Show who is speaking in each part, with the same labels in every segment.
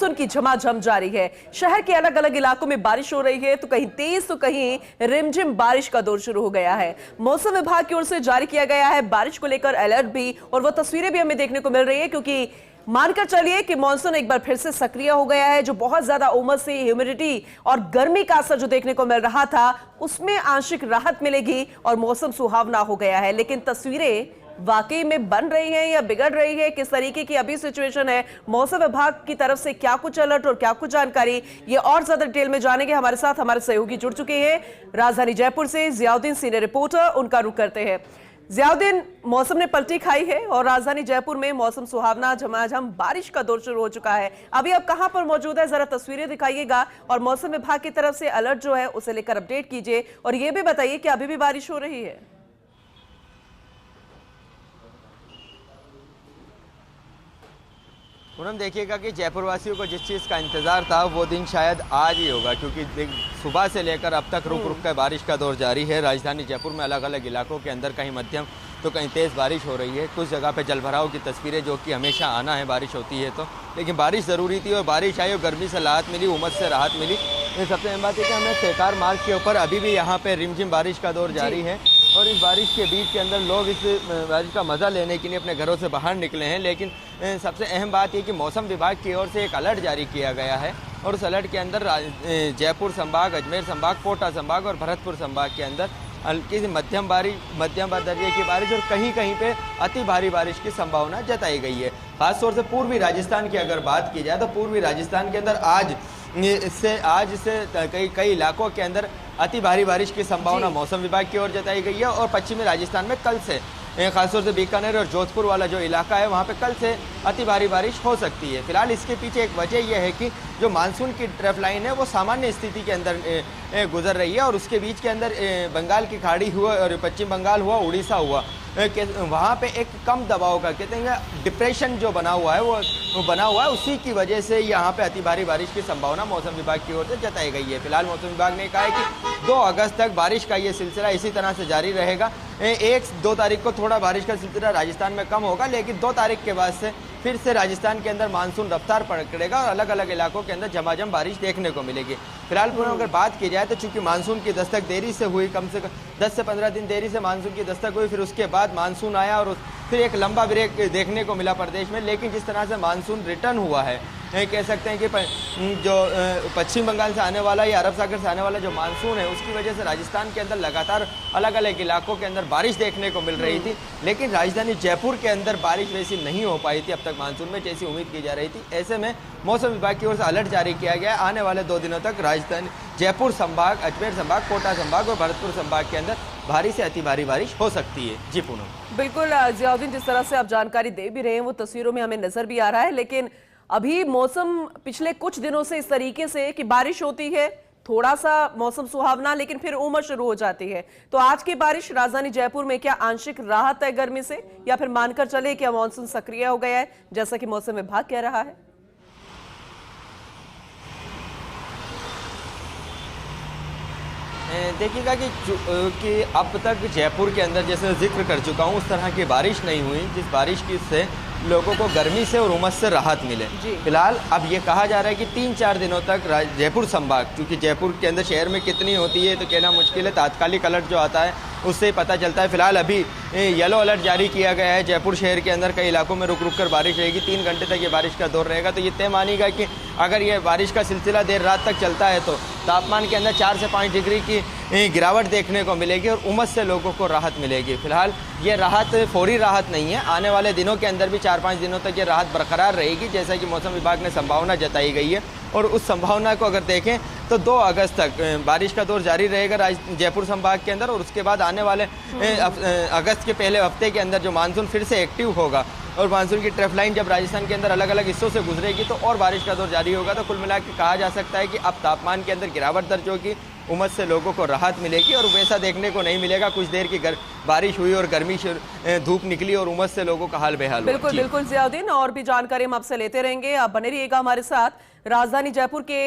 Speaker 1: Monsoon की झमाझम जारी है। शहर के अलग अलग इलाकों में बारिश हो रही है, तो कहीं तेज तो कहीं रिमझिम बारिश का दौर शुरू हो गया है। मौसम विभाग की ओर से जारी किया गया है बारिश को लेकर अलर्ट भी, और वो तस्वीरें भी हमें देखने को मिल रही है, क्योंकि मानकर चलिए कि मॉनसून एक बार फिर से सक्रिय हो गया है। जो बहुत ज्यादा उमस से ह्यूमिडिटी और गर्मी का असर जो देखने को मिल रहा था, उसमें आंशिक राहत मिलेगी और मौसम सुहावना हो गया है। लेकिन तस्वीरें वाकई में बन रही हैं या बिगड़ रही है, किस तरीके की अभी सिचुएशन है, मौसम विभाग की तरफ से क्या कुछ अलर्ट और क्या कुछ जानकारी, ये और ज्यादा डिटेल में जानेंगे। हमारे साथ हमारे सहयोगी जुड़ चुके हैं राजधानी जयपुर से, जियाउद्दीन सीनियर रिपोर्टर, उनका रुख करते हैं। जियाउद्दीन, मौसम ने पलटी खाई है और राजधानी जयपुर में मौसम सुहावना, झमाझम बारिश का दौर शुरू हो चुका है। अभी आप कहां पर मौजूद है, जरा तस्वीरें दिखाइएगा और मौसम विभाग की तरफ से अलर्ट जो है उसे लेकर अपडेट कीजिए, और ये भी बताइए कि अभी भी बारिश हो रही है।
Speaker 2: पूनम, देखिएगा कि जयपुर वासियों को जिस चीज़ का इंतज़ार था वो दिन शायद आज ही होगा, क्योंकि सुबह से लेकर अब तक रुक रुक कर बारिश का दौर जारी है। राजधानी जयपुर में अलग अलग इलाकों के अंदर कहीं मध्यम तो कहीं तेज़ बारिश हो रही है। कुछ जगह पे जलभराव की तस्वीरें, जो कि हमेशा आना है बारिश होती है तो, लेकिन बारिश ज़रूरी थी और बारिश आई और गर्मी से राहत मिली, उमस से राहत मिली। सबसे अहम बात है कि हमें सेकार मार्ग के ऊपर अभी भी यहाँ पे रिमझिम बारिश का दौर जारी है, और इस बारिश के बीच के अंदर लोग इस बारिश का मज़ा लेने के लिए अपने घरों से बाहर निकले हैं। लेकिन सबसे अहम बात यह कि मौसम विभाग की ओर से एक अलर्ट जारी किया गया है, और उस अलर्ट के अंदर जयपुर संभाग, अजमेर संभाग, कोटा संभाग और भरतपुर संभाग के अंदर हल्की सी मध्यम दर्जे की बारिश और कहीं कहीं पे अति भारी बारिश की संभावना जताई गई है। खासतौर से पूर्वी राजस्थान की अगर बात की जाए तो पूर्वी राजस्थान के अंदर आज से कई इलाकों के अंदर अति भारी बारिश की संभावना मौसम विभाग की ओर जताई गई है, और पश्चिमी राजस्थान में कल से, खासतौर से बीकानेर और जोधपुर वाला जो इलाका है वहाँ पे कल से अति भारी बारिश हो सकती है। फिलहाल इसके पीछे एक वजह यह है कि जो मानसून की ट्रफ लाइन है वो सामान्य स्थिति के अंदर गुजर रही है, और उसके बीच के अंदर बंगाल की खाड़ी हुआ और पश्चिम बंगाल हुआ, उड़ीसा हुआ, वहाँ पे एक कम दबाव का कहते हैं डिप्रेशन जो बना हुआ है वो बना हुआ है, उसी की वजह से यहाँ पे अति भारी बारिश की संभावना मौसम विभाग की ओर से जताई गई है। फिलहाल मौसम विभाग ने कहा है कि 2 अगस्त तक बारिश का ये सिलसिला इसी तरह से जारी रहेगा। 1-2 तारीख को थोड़ा बारिश का सिलसिला राजस्थान में कम होगा, लेकिन 2 तारीख के बाद से फिर से राजस्थान के अंदर मानसून रफ्तार पकड़ेगा और अलग अलग इलाकों के अंदर झमाझम बारिश देखने को मिलेगी। फिलहाल पूरा अगर बात की जाए तो चूंकि मानसून की दस्तक देरी से हुई, कम से कम 10 से 15 दिन देरी से मानसून की दस्तक हुई, फिर उसके बाद मानसून आया और फिर एक लंबा ब्रेक देखने को मिला प्रदेश में। लेकिन जिस तरह से मानसून रिटर्न हुआ है, कह सकते हैं कि जो पश्चिम बंगाल से आने वाला या अरब सागर से आने वाला जो मानसून है, उसकी वजह से राजस्थान के अंदर लगातार अलग अलग इलाकों के अंदर बारिश देखने को मिल रही थी, लेकिन राजधानी जयपुर के अंदर बारिश वैसी नहीं हो पाई थी अब तक मानसून में, जैसी उम्मीद की जा रही थी। ऐसे में मौसम विभाग की ओर से अलर्ट जारी किया गया, आने वाले 2 दिनों तक राजधानी जयपुर संभाग, अजमेर संभाग, कोटा संभाग और भरतपुर संभाग के अंदर भारी से अति भारी बारिश हो सकती है। जी पूनम।
Speaker 1: बिल्कुल जियाउद्दीन, जिस तरह से आप जानकारी दे भी रहे हैं वो तस्वीरों में हमें नजर भी आ रहा है, लेकिन अभी मौसम पिछले कुछ दिनों से इस तरीके से कि बारिश होती है, थोड़ा सा मौसम सुहावना, लेकिन फिर उमस शुरू हो जाती है। तो आज की बारिश राजधानी जयपुर में क्या आंशिक राहत है गर्मी से, या फिर मानकर चले क्या मॉनसून सक्रिय हो गया है जैसा कि मौसम विभाग कह रहा है?
Speaker 2: देखिएगा कि अब तक जयपुर के अंदर जैसे जिक्र कर चुका हूँ, उस तरह की बारिश नहीं हुई जिस बारिश की से लोगों को गर्मी से और उमस से राहत मिले। फिलहाल अब ये कहा जा रहा है कि 3-4 दिनों तक जयपुर संभाग, क्योंकि जयपुर के अंदर शहर में कितनी होती है तो कहना मुश्किल है, तात्कालिक अलर्ट जो आता है उससे ही पता चलता है। फिलहाल अभी येलो अलर्ट जारी किया गया है, जयपुर शहर के अंदर कई इलाकों में रुक रुक कर बारिश रहेगी, 3 घंटे तक ये बारिश का दौर रहेगा। तो ये तय मानेगा कि अगर ये बारिश का सिलसिला देर रात तक चलता है तो तापमान के अंदर 4 से 5 डिग्री की गिरावट देखने को मिलेगी और उमस से लोगों को राहत मिलेगी। फिलहाल ये राहत फौरी राहत नहीं है, आने वाले दिनों के अंदर भी 4-5 दिनों तक ये राहत बरकरार रहेगी, जैसा कि मौसम विभाग ने संभावना जताई गई है। और उस संभावना को अगर देखें तो 2 अगस्त तक बारिश का दौर जारी रहेगा जयपुर संभाग के अंदर, और उसके बाद आने वाले अगस्त के पहले हफ्ते के अंदर जो मानसून फिर से एक्टिव होगा और मानसून की ट्रफ लाइन जब राजस्थान के अंदर अलग अलग हिस्सों से गुजरेगी तो और बारिश का दौर जारी होगा। तो कुल मिलाकर कहा जा सकता है कि अब तापमान के अंदर गिरावट दर्ज होगी, उमस से लोगों को राहत मिलेगी, और वैसा देखने को नहीं मिलेगा कुछ देर की बारिश हुई और गर्मी धूप निकली और उमस से लोगों का हाल बेहाल।
Speaker 1: बिल्कुल बिल्कुल जियाउद्दीन, और भी जानकारी हम आपसे लेते रहेंगे, आप बने रहिएगा हमारे साथ। राजधानी जयपुर के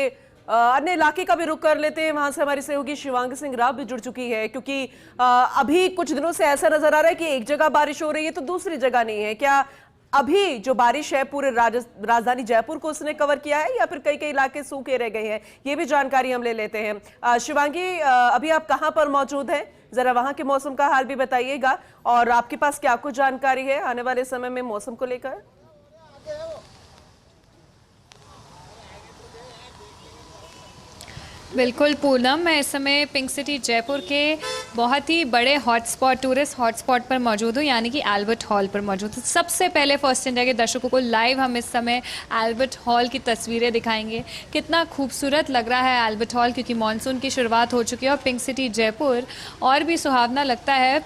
Speaker 1: अन्य इलाके का भी रुख कर लेते हैं, वहां से हमारी सहयोगी शिवांगी सिंह राव भी जुड़ चुकी है, क्योंकि अभी कुछ दिनों से ऐसा नजर आ रहा है कि एक जगह बारिश हो रही है तो दूसरी जगह नहीं है। क्या अभी जो बारिश है पूरे राजधानी जयपुर को उसने कवर किया है या फिर कई कई इलाके सूखे रह गए हैं, ये भी जानकारी हम ले लेते हैं। शिवांगी, अभी आप कहां पर मौजूद हैं, जरा वहां के मौसम का हाल भी बताइएगा और आपके पास क्या कुछ जानकारी है आने वाले समय में मौसम को लेकर।
Speaker 3: बिल्कुल पूनम, मैं इस समय पिंक सिटी जयपुर के बहुत ही बड़े हॉटस्पॉट, टूरिस्ट हॉटस्पॉट पर मौजूद हूँ, यानी कि एल्बर्ट हॉल पर मौजूद हूँ। सबसे पहले फर्स्ट इंडिया के दर्शकों को लाइव हम इस समय एल्बर्ट हॉल की तस्वीरें दिखाएंगे। कितना खूबसूरत लग रहा है एल्बर्ट हॉल, क्योंकि मानसून की शुरुआत हो चुकी है और पिंक सिटी जयपुर और भी सुहावना लगता है,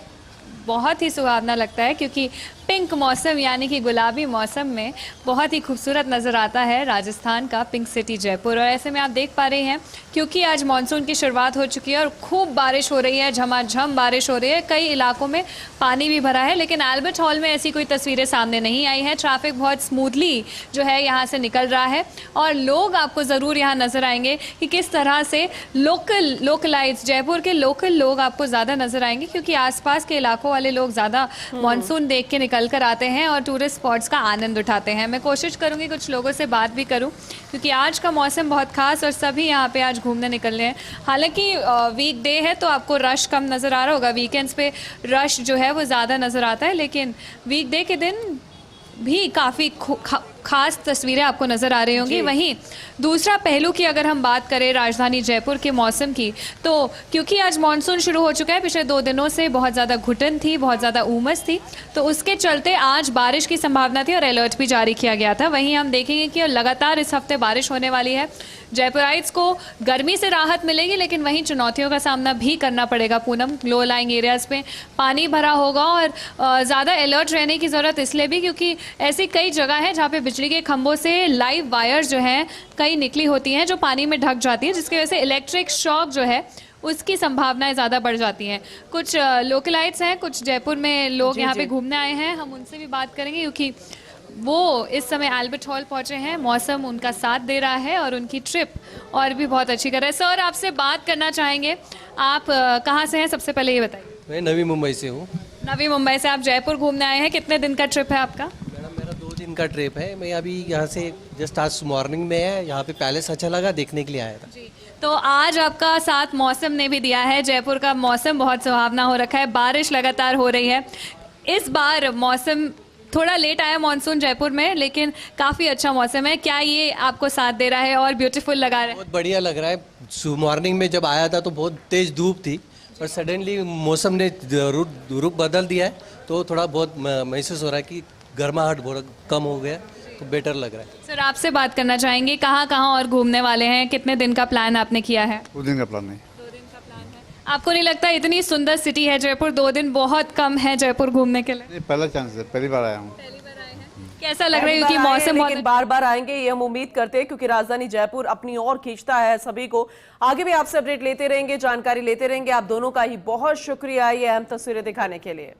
Speaker 3: बहुत ही सुहावना लगता है, क्योंकि पिंक मौसम यानी कि गुलाबी मौसम में बहुत ही खूबसूरत नज़र आता है राजस्थान का पिंक सिटी जयपुर। और ऐसे में आप देख पा रहे हैं क्योंकि आज मानसून की शुरुआत हो चुकी है और खूब बारिश हो रही है, झमाझम बारिश हो रही है, कई इलाकों में पानी भी भरा है, लेकिन एल्बर्ट हॉल में ऐसी कोई तस्वीरें सामने नहीं आई हैं। ट्रैफिक बहुत स्मूथली जो है यहाँ से निकल रहा है और लोग आपको ज़रूर यहाँ नज़र आएंगे कि किस तरह से लोकलाइट्स, जयपुर के लोकल लोग आपको ज़्यादा नज़र आएंगे, क्योंकि आसपास के इलाकों वाले लोग ज़्यादा मानसून देख के निकल कर आते हैं और टूरिस्ट स्पॉट्स का आनंद उठाते हैं। मैं कोशिश करूंगी कुछ लोगों से बात भी करूं, क्योंकि आज का मौसम बहुत खास और सभी यहाँ पे आज घूमने निकल रहे हैं। हालांकि वीकडे है तो आपको रश कम नज़र आ रहा होगा, वीकेंड्स पे रश जो है वो ज़्यादा नज़र आता है, लेकिन वीकडे के दिन भी काफ़ी खास तस्वीरें आपको नज़र आ रही होंगी। वहीं दूसरा पहलू की अगर हम बात करें राजधानी जयपुर के मौसम की, तो क्योंकि आज मानसून शुरू हो चुका है, पिछले 2 दिनों से बहुत ज़्यादा घुटन थी, बहुत ज़्यादा उमस थी, तो उसके चलते आज बारिश की संभावना थी और अलर्ट भी जारी किया गया था। वहीं हम देखेंगे कि लगातार इस हफ्ते बारिश होने वाली है। जयपुराइट्स को गर्मी से राहत मिलेगी, लेकिन वहीं चुनौतियों का सामना भी करना पड़ेगा पूनम। लो लाइंग एरियाज पे पानी भरा होगा और ज़्यादा अलर्ट रहने की ज़रूरत इसलिए भी क्योंकि ऐसी कई जगह है जहाँ पे बिजली के खंभों से लाइव वायर्स जो हैं कई निकली होती हैं, जो पानी में ढक जाती हैं, जिसकी वजह से इलेक्ट्रिक शॉक जो है उसकी संभावनाएं ज़्यादा बढ़ जाती हैं। कुछ लोकलाइट्स हैं, कुछ जयपुर में लोग यहाँ पे घूमने आए हैं, हम उनसे भी बात करेंगे, क्योंकि वो इस समय एल्बर्ट हॉल पहुंचे हैं। मौसम उनका साथ दे रहा है और उनकी ट्रिप और भी बहुत अच्छी कर रहा है। सर, आपसे बात करना चाहेंगे, आप कहाँ से हैं, सबसे पहले ये बताइए।
Speaker 4: मैं नवी मुंबई से हूँ।
Speaker 3: नवी मुंबई से आप जयपुर घूमने आए हैं, कितने दिन का ट्रिप है आपका?
Speaker 4: मैडम, मेरा 2 दिन का ट्रिप है। मैं अभी यहाँ से जस्ट आज मॉर्निंग में है, यहाँ पे पैलेस अच्छा लगा, देखने के लिए आया था।
Speaker 3: जी, तो आज आपका साथ मौसम ने भी दिया है, जयपुर का मौसम बहुत सुहावना हो रखा है, बारिश लगातार हो रही है। इस बार मौसम थोड़ा लेट आया मानसून जयपुर में, लेकिन काफ़ी अच्छा मौसम है। क्या ये आपको साथ दे रहा है और ब्यूटीफुल लगा रहा है?
Speaker 4: बहुत बढ़िया लग रहा है। मॉर्निंग में जब आया था तो बहुत तेज़ धूप थी, और सडनली मौसम ने रुख बदल दिया है, तो थोड़ा बहुत महसूस हो रहा है कि गर्माहट बहुत कम हो गया, तो बेटर लग रहा है।
Speaker 3: सर, आपसे बात करना चाहेंगे, कहाँ कहाँ और घूमने वाले हैं, कितने दिन का प्लान आपने किया है?
Speaker 5: 2 दिन का प्लान है।
Speaker 3: 2 दिन का प्लान है। आपको नहीं लगता इतनी सुंदर सिटी है जयपुर, 2 दिन बहुत कम है जयपुर घूमने के लिए?
Speaker 5: ये पहला चांस है, पहली बार आया हूँ।
Speaker 3: पहली बार आए हैं, कैसा लग रहा है? क्योंकि मौसम
Speaker 1: लेकिन बार बार आएंगे ये हम उम्मीद करते हैं, क्योंकि राजधानी जयपुर अपनी ओर खींचता है सभी को। आगे भी आपसे अपडेट लेते रहेंगे, जानकारी लेते रहेंगे। आप दोनों का ही बहुत शुक्रिया ये अहम तस्वीरें दिखाने के लिए।